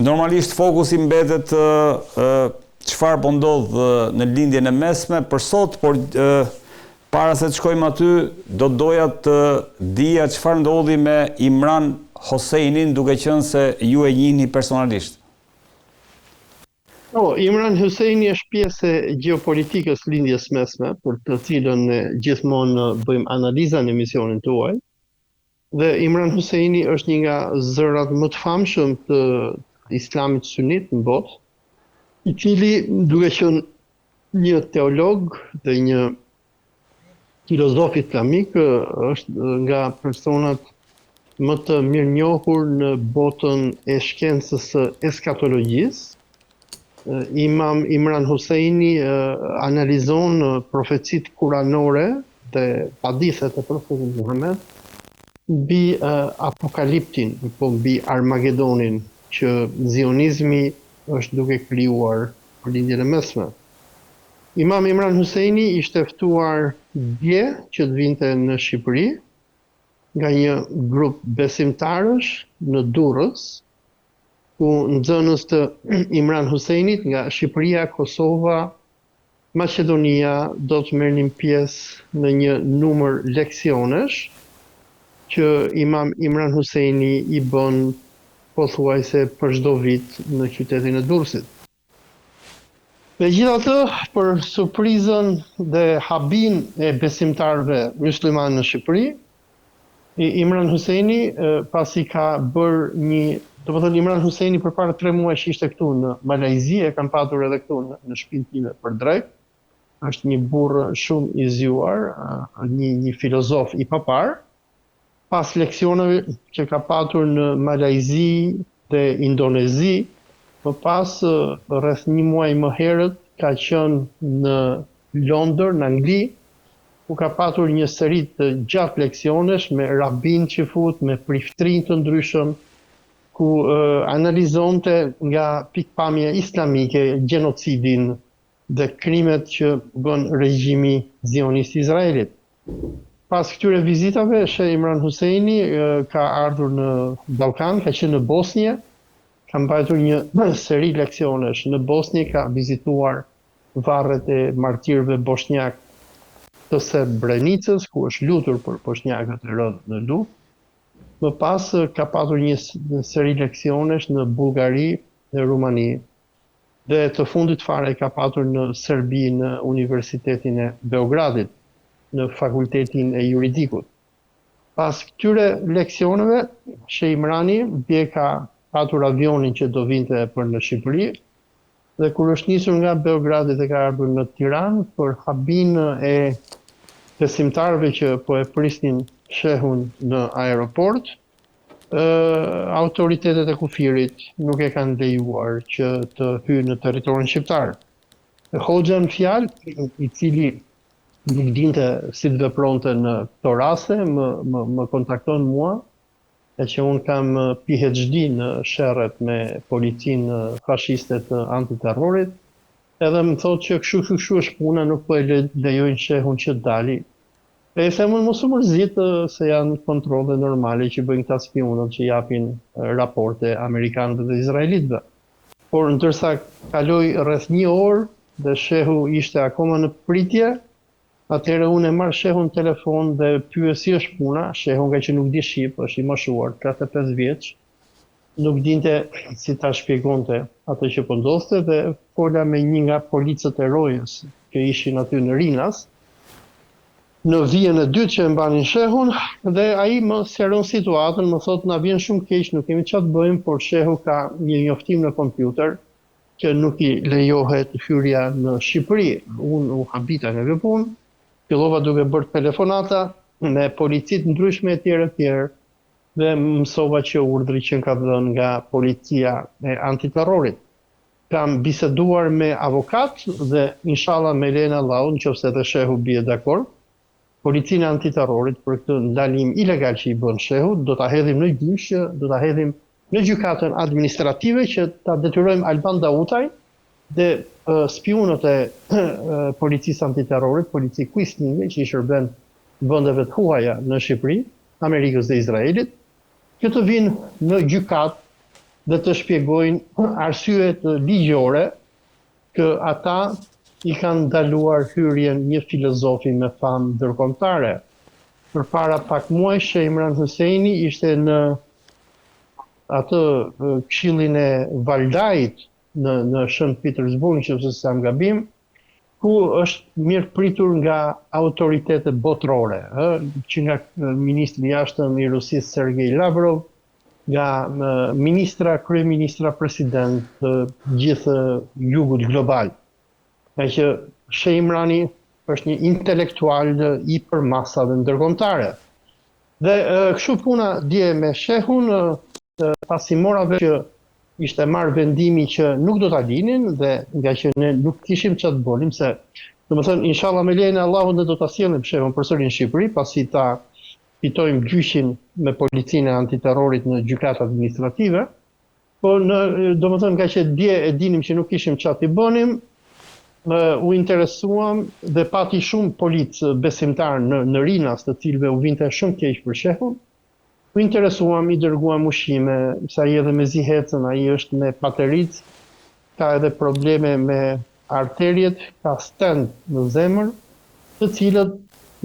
normalisht fokusi mbetet çfarë po ndodh në lindjen e mesme për sot, por para se të shkojmë aty, do doja të dija çfarë ndodhi me Imran Hosseinin, duke qenë se ju e njihni personalisht. Imran Hosseini është pjesë e gjeopolitikës lindjes mesme, për të cilën ne gjithmonë bëjmë analiza në emisionin tuaj. Dhe Imran Hosseini është një nga zërat më të famshëm të islamit sunit në botë, i cili duke qenë një teolog dhe një filozof islamik është nga personat më të mirënjohur në botën e shkencës së eskatologjisë. Imam Imran Hosseini analizon profecitë kuranore dhe hadithet e profetit Muhammed mbi apokaliptin, mbi Armagedonin, që zionizmi është duke krijuar për lindjen e mesme. Imam Imran Hosseini ishte ftuar dje që të vinte në Shqipëri nga një grup besimtarësh në Durrës, ku nxënës të Imran Hosseinit nga Shqipëria, Kosova, Maqedonia do të merrnin pjesë në një numër leksionesh që Imam Imran Hosseini i bën pothuajse për çdo vit në qytetin e Durrësit. Megjithatë, për surprizën dhe habin e besimtarëve musliman në Shqipëri, Imran Hosseini pasi ka bërë Imran Hosseini përpara 3 muajsh ishte këtu në Malajzi, e kanë patur edhe këtu në shtëpinë time për drejt. Është një burr shumë i zgjuar, një filozof i papar. Pas leksioneve që ka patur në Malajzi dhe Indonezi, më pas rreth 1 muaj më herët ka qenë në Londër, në Angli, ku ka patur një seri të gjatë leksionesh me rabin që fut, me priftrin të ndryshëm, ku analizonte nga pikpamje islamike gjenocidin dhe krimet që bën regjimi zionist i Izraelit. Pas këtyre vizitave, Sheh Imran Hosseini ka ardhur në Ballkan, ka qenë në Bosnjë, ka mbajtur një seri leksionesh në Bosnjë, ka vizituar varret e martirëve bosnjak të Srebrenicës, ku është lutur për bosnjakët e rënë në luftë. Më pas ka patur një seri leksionesh në Bullgari dhe Rumani. Dhe të fundit fare ka patur në Serbi në Universitetin e Beogradit, në Fakultetin e Juridikut. Pas këtyre leksioneve, Sheh Imrani dje ka patur avionin që do vinte për në Shqipëri, dhe kur është nisur nga Beogradi dhe ka ardhur në Tiranë për habin e besimtarëve që po e prisnin shehun në aeroport, autoritetet e kufirit nuk e kanë lejuar që të hyjë në territorin shqiptar. Hoxha në fjalë, i cili nuk dinte si të vepronte në këto raste, më kontakton mua, e që unë kam PhD në sherrët me policinë fashiste të antiterrorit, edhe më thotë që kështu është puna, nuk po e lejojnë shehun që të dali. E themën mos u mërzit se janë kontrolle normale që bëjnë këta spionët që japin raporte amerikanëve dhe izraelitëve. Por ndërsa kaloi rreth 1 orë dhe shehu ishte akoma në pritje, atëherë unë e marr shehun në telefon dhe pyes si është puna. Shehu nga që nuk di shqip, është i moshuar, 35 vjeç, nuk dinte si ta shpjegonte atë që po ndodhte dhe fola me një nga policët e rojës që ishin aty në Rinas, në vijën e dytë që e mbanin shehun, dhe ai më sqaron situatën, më thotë na vjen shumë keq, nuk kemi çfarë të bëjmë, por shehu ka një njoftim në kompjuter që nuk i lejohet hyrja në Shqipëri. Unë u habita nga punë, fillova duke bërë telefonata me policitë ndryshme etj. Dhe mësova që urdhri që ka dhënë nga policia e antiterrorit. Kam biseduar me avokat dhe inshallah me lejen e Allahut, nëse edhe shehu bie dakord, policinë antiterrorit për këtë ndalim ilegal që i bën shehut, do ta hedhim në gjyq, do ta hedhim në gjykatën administrative që ta detyrojmë Alban Dautaj dhe spionët e policisë antiterrorit, polici kuislinge që i shërben vendeve të huaja në Shqipëri, Amerikës dhe Izraelit, që të vinë në gjykatë dhe të shpjegojnë arsyet ligjore që ata i kanë ndaluar hyrjen një filozofi me famë ndërkombëtare. Përpara pak muajsh Imran Husseini ishte në atë këshillin e Valdajit në Shën Petersburg, nëse s'kam gabim, ku është mirë pritur nga autoritetet botërore, që nga ministri i jashtëm i Rusisë Sergej Lavrov, nga kryeministra president të gjithë jugut global. Nga që Sheh Imrani është një intelektual i përmasave ndërkombëtare. Dhe kështu puna dje me Shehun, pasi mora vesh që ishte marrë vendimi që nuk do ta linin dhe nga që ne nuk kishim çfarë të bënim, se domethënë inshallah me lejen e Allahut ne do ta sjellim Shehun përsëri në Shqipëri pasi ta fitojmë gjyqin me policinë e antiterrorit në gjykatë administrative. Po domethënë nga që dje e dinim që nuk kishim çfarë të bënim, u interesuam dhe pati shumë policë besimtar në Rinas, të cilëve u vinte shumë keq për Shehun. U interesuam, i dërguam ushqime, sa i edhe me zihecën, ai është me pateric, ka edhe probleme me arteriet, ka stent në zemër, të cilët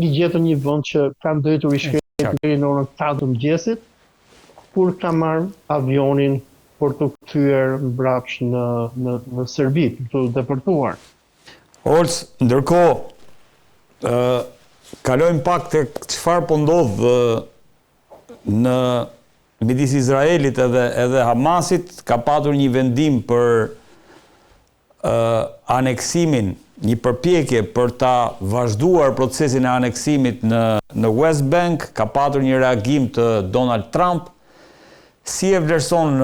i gjetën një vend që kanë drejtur i shkretë deri në orën 4 të mëngjesit, kur ka marrë avionin për të kthyer mbrapsht në Serbi, për të deportuar. Olc, ndërkohë, kalojmë pak të çfarë po ndodh në midis Izraelit edhe Hamasit. Ka patur një vendim për aneksimin, një përpjekje për ta vazhduar procesin e aneksimit në West Bank. Ka patur një reagim të Donald Trump. Si e vlerëson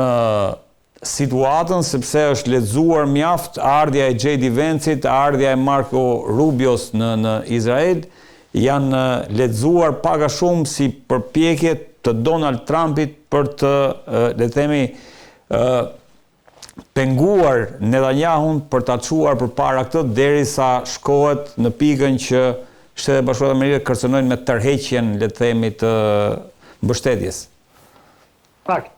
situatën, sepse është lexuar mjaft ardhja e J.D. Vance-it, ardhja e Marco Rubios në Izrael, janë lexuar pak a shumë si përpjekje të Donald Trumpit për të, le të themi, penguar Netanyahun për ta çuar përpara këtë derisa shkohet në pikën që Shtetet e Bashkuara të Amerikës kërcënojnë me tërheqjen, le të themi, të mbështetjes. Fakt.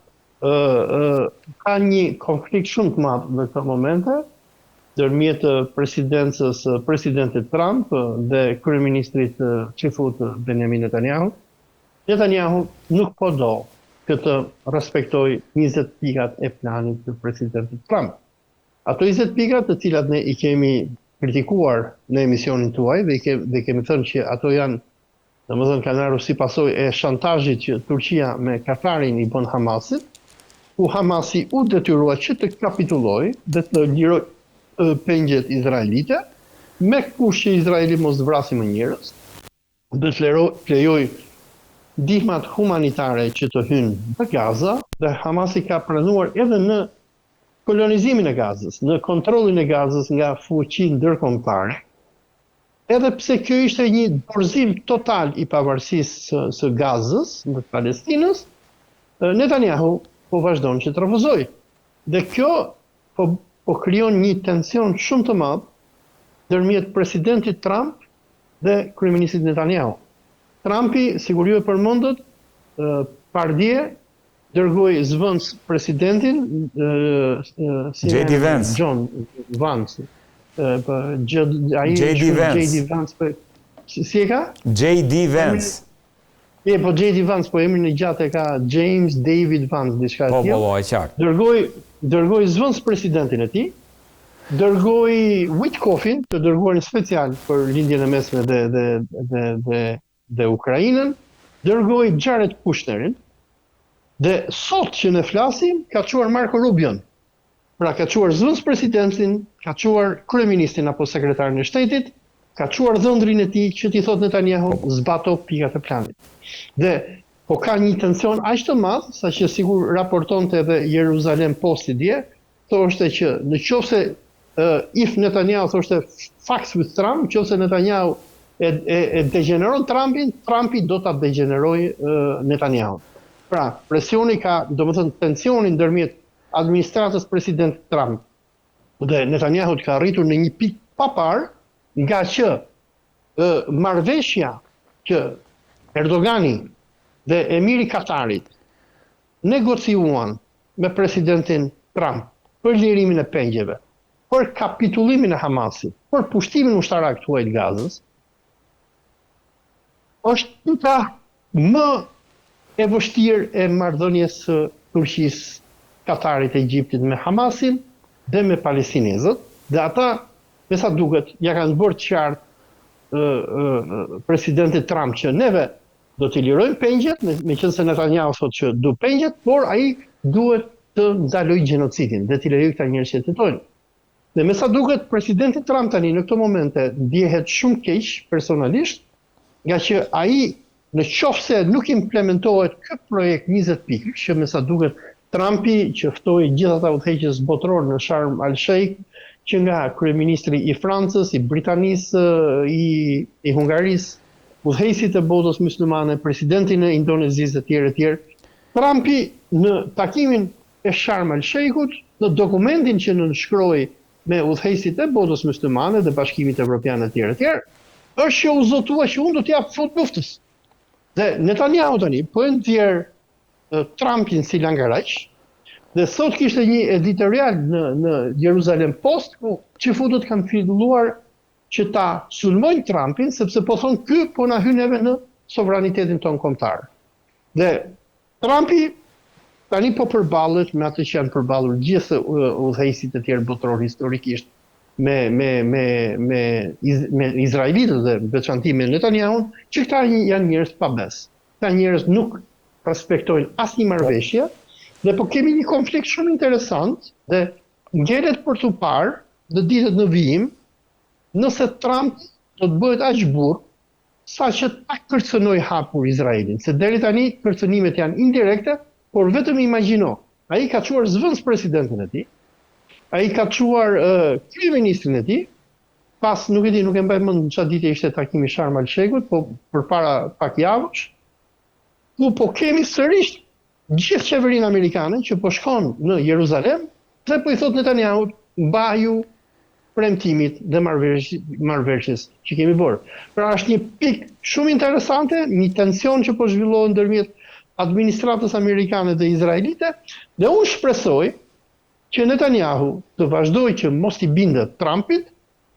Ka një konflikt shumë të madh në këtë momente ndërmjet presidentit Trump dhe kryeministrit çifut Benjamin Netanyahu. Netanyahu nuk po do të respektoj 20 pikat e planit të presidentit Trump. Ato 20 pikat të cilat ne i kemi kritikuar në emisionin tuaj dhe kemi thënë që ato janë, domethënë, kanë ardhur si pasojë e shantazhit që Turqia me Katarin i bën Hamasit, ku Hamasi u detyrua që të kapitullojë dhe të lirojë pengjet izraelite, me kush që Izraeli mos vrasë më njerëz, dhe të lejojë ndihmat humanitare që të hynë në Gaza, dhe Hamasi ka pranuar edhe në kolonizimin e Gazës, në kontrollin e Gazës nga fuqi ndërkombëtare. Edhe pse kjo ishte një dorëzim total i pavarësisë së Gazës, në Palestinës, Netanyahu po vazhdon që të refuzoj. Dhe kjo po krijon një tension shumë të madh ndërmjet presidentit Trump dhe kryeministit Netanyahu. Trumpi, sigur ju e përmendët, pardje dërgoi zvendës presidentin J.D. Vance. John Vance. J.D. Vance. Si e ka? J.D. Vance. Po J.D. Vance, po emrin e gjatë e ka James David Vance, diçka e tillë. Po, e qartë. Dërgoi zvendës presidentin e tij, dërgoi Witkoffin, të dërguarin special për lindjen e mesme dhe Ukrainën, dërgoi Jared Kushnerin, dhe sot që ne flasim, ka çuar Marco Rubion. Pra ka çuar zvendës presidentin, ka çuar kryeministin apo sekretarin e shtetit, ka çuar dhëndrin e tij që t'i thot Netanyahu zbato pikat e planit. Dhe po ka një tension aq të madh, saqë sigur raportonte edhe Jeruzalem Posti dje, thoshte që nëse if Netanyahu thoshte fucks with Trump, nëse Netanyahu e degeneron Trumpin, Trumpi do ta degenerojë Netanyahu. Pra, presioni ka, domethënë tensioni ndërmjet administratës presidentit Trump dhe Netanyahu ka arritur në një pikë pa parë, nga që marrëveshja që Erdogani dhe emiri Katarit negociuan me presidentin Trump për lirimin e pengjeve, për kapitullimin e Hamasit, për pushtimin ushtarak të huaj të Gazës, është tuta më e vështirë e marrëdhënies së Turqisë, Katarit, Egjiptit me Hamasin dhe me palestinezët, dhe ata, me sa duket, ja kanë bërë qartë presidentit Trump që neve do t'i lirojmë pengjet, me qënë se Netanyahu thot që du pengjet, por ai duhet të ndaloj gjenocidin dhe t'i lejoj këta njerëz që jetojnë. Dhe me sa duket, presidenti Trump tani në këto momente ndjehet shumë keq personalisht, nga që ai në qoftë se nuk implementohet ky projekt 20 pikë, që me sa duket Trumpi që ftoi gjithë ata udhëheqës botëror në Sharm el-Sheikh, që nga kryeministri i Francës, i Britanisë, i Hungarisë, udhëheqësit e botës myslimane, presidentin e Indonezisë e tjerë, Trumpi në takimin e Sharm el-Sheikhut, në dokumentin që nënshkroi me udhëheqësit e botës myslimane dhe Bashkimit Evropian e tjerë, është që u zotua që unë do t'jap fut luftës. Dhe Netanyahu tani po e nxjerr Trumpin si langaraq, dhe sot kishte një editorial në Jerusalem Post, ku çifutët kanë filluar që ta sulmojnë Trumpin, sepse po thonë ky po na hyn neve në sovranitetin ton kombëtar. Dhe Trumpi tani po përballet me atë që janë përballur gjithë udhëheqësit e tjerë botëror historikisht me izraelitët dhe veçanti me Netanyahun, që këta janë njerëz pa bes. Këta njerëz nuk respektojnë asnjë marrëveshje, dhe po kemi një konflikt shumë interesant dhe ngelet për të parë në ditët në vijim, nëse Trump do të bëhet aq burr sa që ta kërcënoj hapur Izraelin, se deri tani kërcënimet janë indirekte, por vetëm imagjino, ai ka çuar zvendës presidentin e tij, ai ka çuar kryeministrin e tij, pas nuk e di, nuk e mbaj mend çfarë ditë ishte takimi Sharm el-Sheikhut, po përpara pak javësh, ku po kemi sërish gjithë qeverinë amerikane që po shkon në Jeruzalem dhe po i thot Netanyahut, mbaju premtimit dhe marrëveshjes që kemi bërë. Pra është një pikë shumë interesante, një tension që po zhvillohet ndërmjet administratës amerikane dhe izraelite, dhe unë shpresoj që Netanyahu të vazhdoj që mos i bindet Trumpit,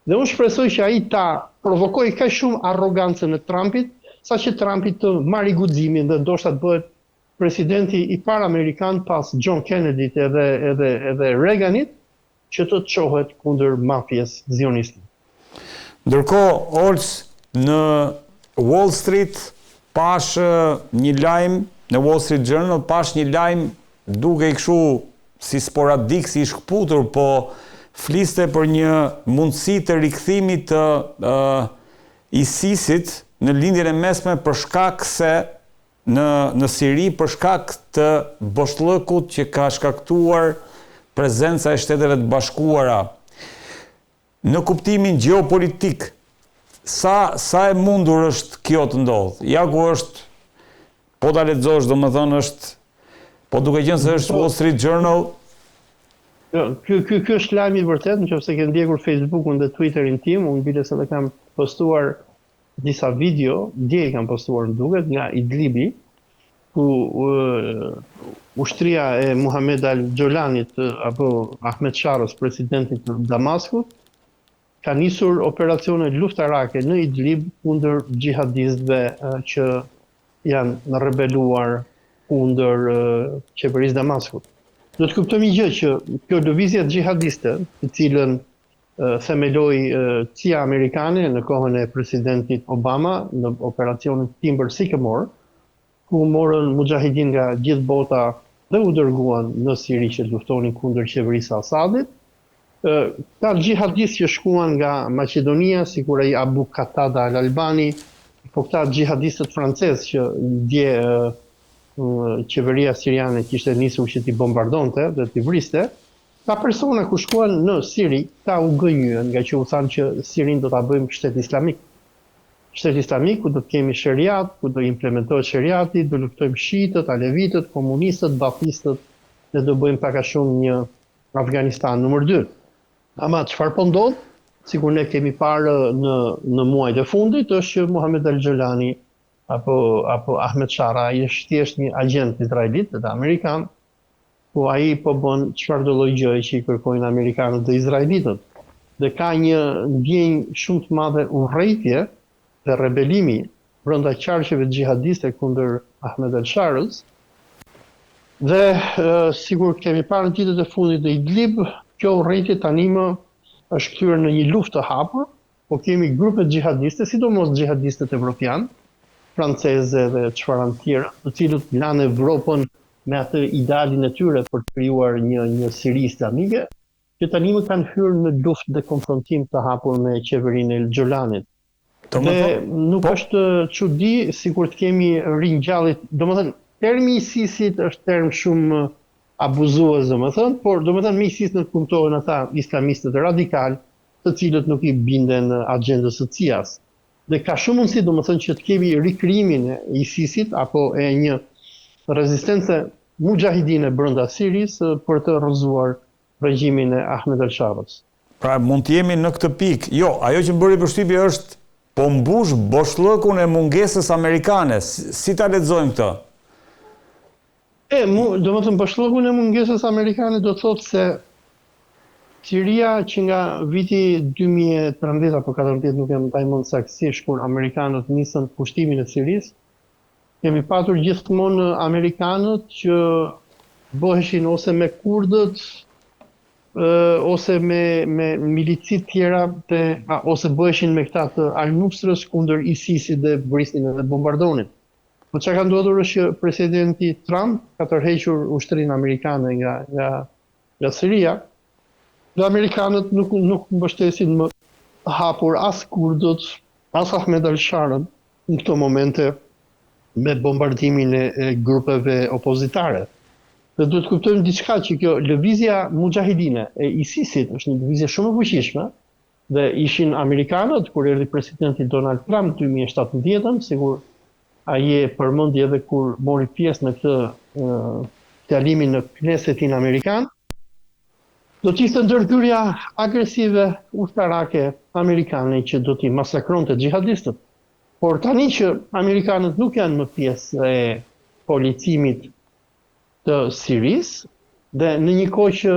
dhe unë shpresoj që ai ta provokoj kaq shumë arrogancën e Trumpit, saqë Trumpi të marrë guximin dhe ndoshta të bëhet presidenti i parë amerikan pas John Kennedy edhe Reaganit, që të çohet kundër mafjes zioniste. Ndërkohë, Olc, në Wall Street pash një lajm, në Wall Street Journal pash një lajm duke i kështu si sporadik, si i shkputur, po fliste për një mundësi të rikthimit të ISIS-it në lindjen e mesme për shkak se në Siri, për shkak të boshllëkut që ka shkaktuar prezenca e Shteteve të Bashkuara. Në kuptimin gjeopolitik, sa e mundur është kjo të ndodhë? Ja ku është, po ta lexosh, domethënë është, po duke qenë se është Wall Street Journal. Ky është lajmi i vërtet, nëse ke ndjekur Facebookun dhe Twitterin tim, unë biles edhe kam postuar disa video, dje kam postuar në duket, nga Idlibi, ku ushtria e Muhammed al-Gjolanit apo Ahmed Sharës, presidentit të Damaskut, ka nisur operacione luftarake në Idlib kundër xhihadistëve që janë rebeluar kundër qeverisë Damaskut. Do të kuptojmë një gjë që kjo lëvizje xhihadiste, të cilën themeloi CIA amerikane në kohën e presidentit Obama në operacionin Timber Sycamore, ku morën mujahidin nga gjithë bota dhe u dërguan në Siri që luftonin kundër qeverisë Asadit. Ka xhihadistë që shkuan nga Maqedonia, sikur ai Abu Qatada al-Albani, po këta xhihadistët francezë që dje qeveria siriane kishte nisur që t'i bombardonte dhe t'i vriste, ka persona ku shkuan në Siri, ta u gënjyen nga që u thanë që Sirin do ta bëjmë shtet islamik. Shtet islamik ku do të kemi sheriat, ku do implementohet sheriati, do luftojmë shiitët, alevitët, komunistët, baptistët, dhe do bëjmë pak a shumë një Afganistan nëmër 2. Ama çfarë po ndodh, sikur ne kemi parë në muajt e fundit, është që Muhammed al-Gjolani apo Ahmed Shara është thjesht një agent izraelit dhe amerikan, ku ai po bën çfarëdo lloj gjëje që i kërkojnë amerikanët dhe izraelitët. Dhe ka një ndjenjë shumë të madhe urrëtie dhe rebelimi brenda qarqeve xhihadiste kundër Ahmed al-Sharës. Dhe sigur kemi parë në ditët e fundit në Idlib, kjo urrëtie tani më është kthyer në një luftë të hapur, po kemi grupe xhihadiste, sidomos xhihadistët evropian, franceze dhe çfarë tjerë, të cilët lanë Evropën me atë idealin e tyre për të krijuar një Siri islamike, që tani më kanë hyrë në luftë dhe konfrontim të hapur me qeverinë e Xholanit. Dhe nuk është çudi sikur të kemi ringjallje, domethënë termi ISIS-it është term shumë abuzues, domethënë, por domethënë me ISIS nuk kuptohen ata islamistët radikal, të cilët nuk i binden agjendës së CIA-s. Dhe ka shumë mundësi domethënë që të kemi rikrijimin e ISIS-it apo e një rezistencë mujahidine brenda Sirisë për të rrëzuar regjimin e Ahmed al-Sharës. Pra mund të jemi në këtë pikë. Jo, ajo që më bëri përshtypje është po mbush boshllëkun e mungesës amerikane. Si ta lexojmë këtë? Domethënë boshllëkun e mungesës amerikane do të thotë se Siria që nga viti 2013 apo 2014 nuk jam tajmon saktësisht kur amerikanët nisën pushtimin e Sirisë, kemi patur gjithmonë amerikanët që bëheshin ose me kurdët ose me milicit tjera ose bëheshin me këta të Al-Nusrës kundër ISIS-it dhe brisnin dhe bombardonin. Po çka ka ndodhur është që presidenti Trump ka tërhequr ushtrinë amerikane nga Siria. Dhe amerikanët nuk mbështesin më hapur as kurdët, as Ahmed al-Sharën në këto momente me bombardimin e grupeve opozitare. Dhe duhet të kuptojmë diçka që kjo lëvizja mujahidine e ISIS-it është një lëvizje shumë e fuqishme dhe ishin amerikanët kur erdhi presidenti Donald Trump 2017, sigur ai e përmendi edhe kur mori pjesë në këtë fjalimin në Knesetin amerikan. Do të ishte ndërhyrja agresive ushtarake amerikane që do t'i masakronte xhihadistët. Por tani që amerikanët nuk janë më pjesë e policimit të Sirisë dhe në një kohë që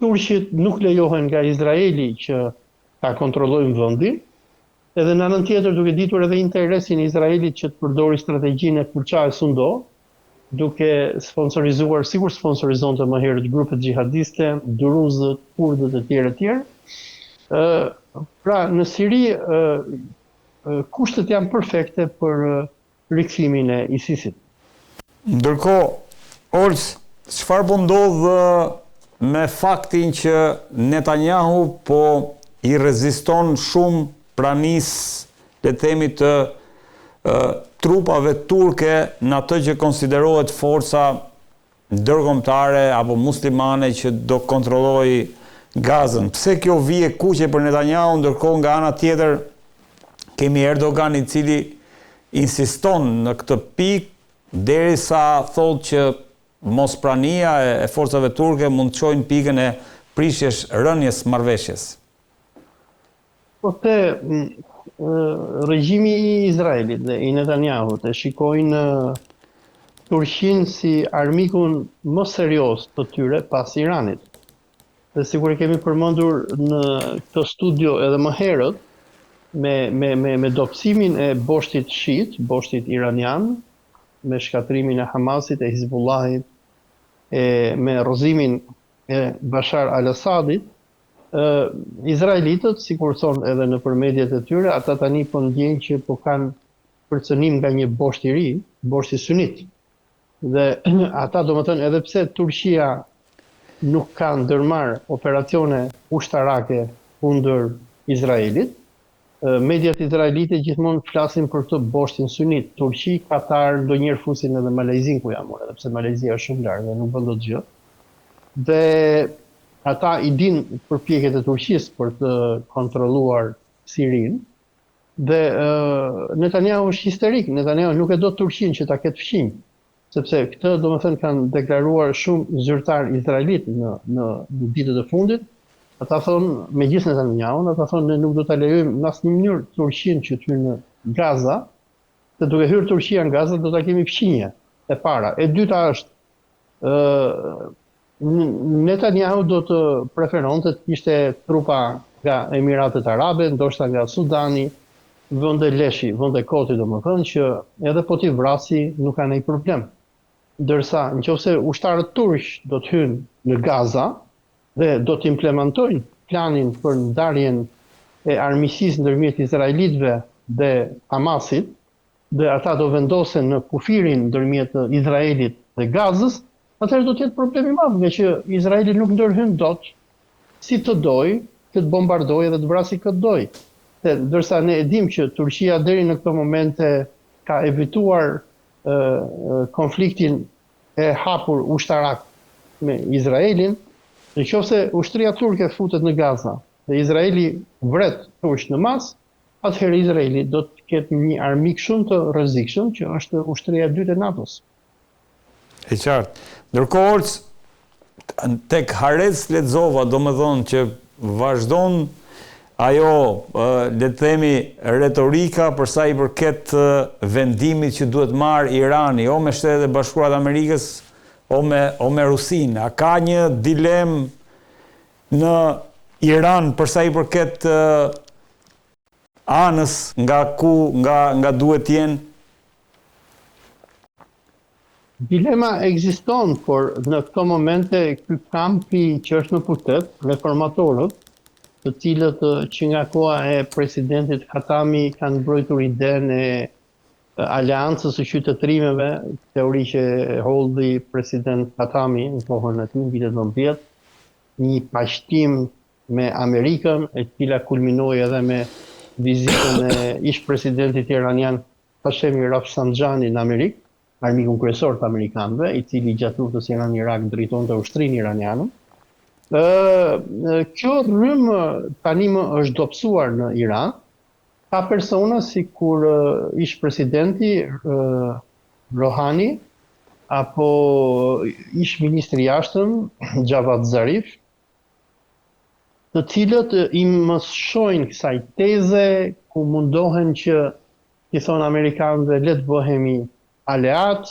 turqit nuk lejohen nga Izraeli që ta kontrollojnë vendin, edhe në anën tjetër duke ditur edhe interesin e Izraelit që të përdori strategjinë e kurça e sundo, duke sponsorizuar, sigur sponsorizonte më herët grupet xhihadiste, duruzët, kurdët e tjerë. Pra në Siri kushtet janë perfekte për rikthimin e ISIS-it. Ndërkohë, Olc, çfarë po ndodh me faktin që Netanyahu po i reziston shumë pranisë, le të themi, të trupave turke në atë që konsiderohet forca ndërkombëtare apo muslimane që do kontrollojë Gazën. Pse kjo vije kuqe për Netanyahu, ndërkohë nga ana tjetër kemi Erdogan i cili insiston në këtë pikë derisa thotë që mosprania e forcave turke mund të çojnë pikën e prishjes rënies marrëveshjes. Po regjimi i Izraelit dhe i Netanyahut e shikojnë Turqinë si armikun më serioz të tyre pas Iranit. Dhe sigur e kemi përmendur në këtë studio edhe më herët, me dobësimin e boshtit shit, boshtit iranian, me shkatrimin e Hamasit, e Hizbullahit, me rrëzimin e Bashar al-Assadit, izraelitët, sikur thonë edhe në përmedjet e tyre, ata tani po ndjejnë që po kanë përcënim nga një bosht i ri, boshti sunit. Dhe ata domethënë edhe pse Turqia nuk ka ndërmarr operacione ushtarake kundër Izraelit, mediat izraelite gjithmonë flasin për këtë boshtin sunit. Turqi, Katar, ndonjëherë fusin edhe Malezin ku jam, edhe pse Malezia është shumë larg dhe nuk bën dot gjë. Dhe ata i dinë përpjekjet e Turqisë për të kontrolluar Sirinë. Dhe Netanyahu është histerik. Netanyahu nuk e do Turqinë që ta ketë fqinj, sepse këtë domethënë kanë deklaruar shumë zyrtar izraelit në ditët e fundit. Ata thonë, me gjithë Netanyahu, ata thonë ne nuk do ta lejojmë në asnjë mënyrë Turqinë që të hyjë në Gaza, se duke hyrë Turqia në Gaza do ta kemi fqinje e para. E dyta është Netanyahu do të preferonte të kishte trupa nga Emiratet Arabe, ndoshta nga Sudani, vende leshi, vende koti domethënë që edhe po t'i vrasi nuk ka ndonjë problem. Ndërsa nëse ushtarët turq do të hynë në Gaza dhe do të implementojnë planin për ndarjen e armiqësisë ndërmjet izraelitëve dhe Hamasit, dhe ata do vendosen në kufirin ndërmjet Izraelit dhe Gazës, atëherë do të jetë problem i madh, nga që Izraeli nuk ndërhyn dot si të dojë, të bombardojë dhe të vrasë këtë dojë. Ndërsa ne e dim që Turqia deri në këto momente ka evituar konfliktin e hapur ushtarak me Izraelin, nëse ushtria turke futet në Gaza dhe Izraeli vret turq në mas, atëherë Izraeli do të ketë një armik shumë të rrezikshëm që është ushtria e dytë e NATO-s. E qartë. Ndërkohë, tek Haaretz lexova, domethënë që vazhdon ajo, le të themi, retorika për sa i përket vendimit që duhet marrë Irani, o me Shtetet e Bashkuara të Amerikës, o me Rusinë. A ka një dilemë në Iran për sa i përket anës nga duhet jenë? Dilema ekziston, por në këto momente ky kampi që është në pushtet, reformatorët, të cilët që nga koha e presidentit Khatami kanë mbrojtur idenë e aleancës së qytetërimeve, teori që holdi president Khatami në kohën e tij, në vitet 90, një paqëtim me Amerikën, e cila kulminoi edhe me vizitën e ish-presidentit iranian Hashemi Rafsanjani në Amerikë, armikun kryesor të amerikanëve, i cili gjatë luftës Iran-Irak drejtonte ushtrinë iraniane. Kjo rrymë tani më është dobësuar në Iran. Ka persona sikur ish-presidenti Rohani apo ish-ministri i jashtëm Javad Zarif, të cilët i mësojnë kësaj teze ku mundohen që i thonë amerikanëve le të bëhemi aleat,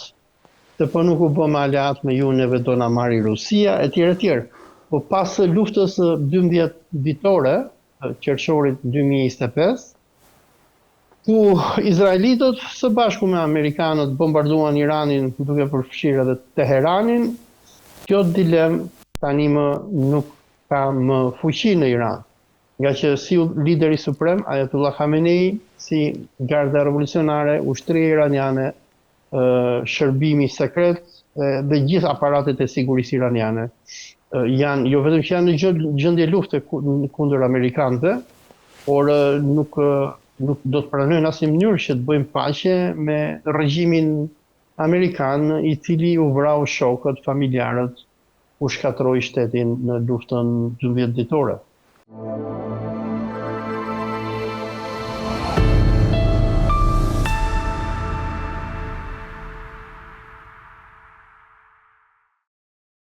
se po nuk u bëm aleat me ju, neve do na marri Rusia, etj. Po pas luftës 12 vitore, qershorit 2025, ku izraelitët së bashku me amerikanët bombarduan Iranin duke përfshirë edhe Teheranin, kjo dilem tani më nuk ka më fuqi në Iran. Nga që si lideri suprem, Ayatollah Khamenei, si garda revolucionare, ushtria iraniane, shërbimi sekret dhe gjithë aparatet e sigurisë iraniane janë, jo vetëm që janë në gjendje lufte kundër amerikanëve, por nuk do të pranojnë asnjë mënyrë që të bëjmë paqe me regjimin amerikan, i cili u vrau shokët, familjarët, u shkatroi shtetin në luftën 12 ditore.